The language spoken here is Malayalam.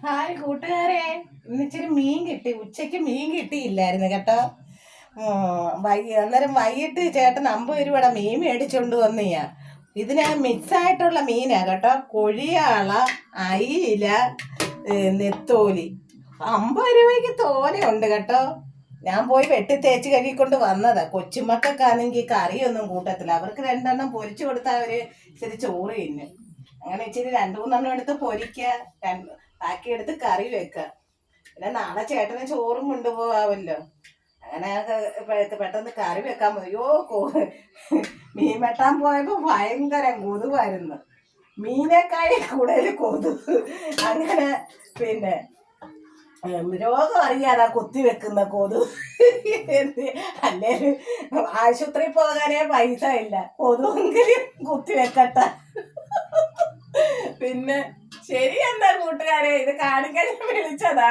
ഹായ് കൂട്ടുകാരെ, ഇന്നിച്ചിരി മീൻ കിട്ടി. ഉച്ചയ്ക്ക് മീൻ കിട്ടിയില്ലായിരുന്നു കേട്ടോ. അന്നേരം വൈകിട്ട് ചേട്ടൻ 50 രൂപയുടെ മീൻ മേടിച്ചോണ്ട് വന്നിയാ. ഇതിന് മിക്സായിട്ടുള്ള മീനാ കേട്ടോ. കൊഴിയാള, അയില, നെത്തോലി. 50 രൂപയ്ക്ക് തോനെയുണ്ട് കേട്ടോ. ഞാൻ പോയി വെട്ടി തേച്ച് കഴുകിക്കൊണ്ട് വന്നതാ. കൊച്ചുമക്കൾക്കാണെങ്കിൽ കറിയൊന്നും കൂട്ടത്തില്ല. അവർക്ക് 2 പൊരിച്ചു കൊടുത്താൽ അവര് ഇച്ചിരി ചോറ് തിന്നും. അങ്ങനെ ഇച്ചിരി 2-3 എടുത്ത് പൊരിക്കുക, ബാക്കി എടുത്ത് കറി വെക്കുക. പിന്നെ നാളെ ചേട്ടന് ചോറും കൊണ്ടുപോകാമല്ലോ. അങ്ങനെ പെട്ടെന്ന് കറി വെക്കാൻ മതിയോ. മീൻ വെട്ടാൻ പോയപ്പോൾ ഭയങ്കര കൊതുവായിരുന്നു. മീനേക്കായി കൂടുതൽ കൊതുക്. അങ്ങനെ പിന്നെ രോഗം അറിയാതാ കുത്തിവെക്കുന്ന കൊതുക്. അല്ലേലും ആശുപത്രി പോകാനേ പൈസ ഇല്ല, കൊതുവെങ്കിലും കുത്തിവെക്കട്ടെ. പിന്നെ ശരി, എന്താ കൂട്ടുകാരെ, ഇത് കാണിക്കാൻ വിളിച്ചതാ.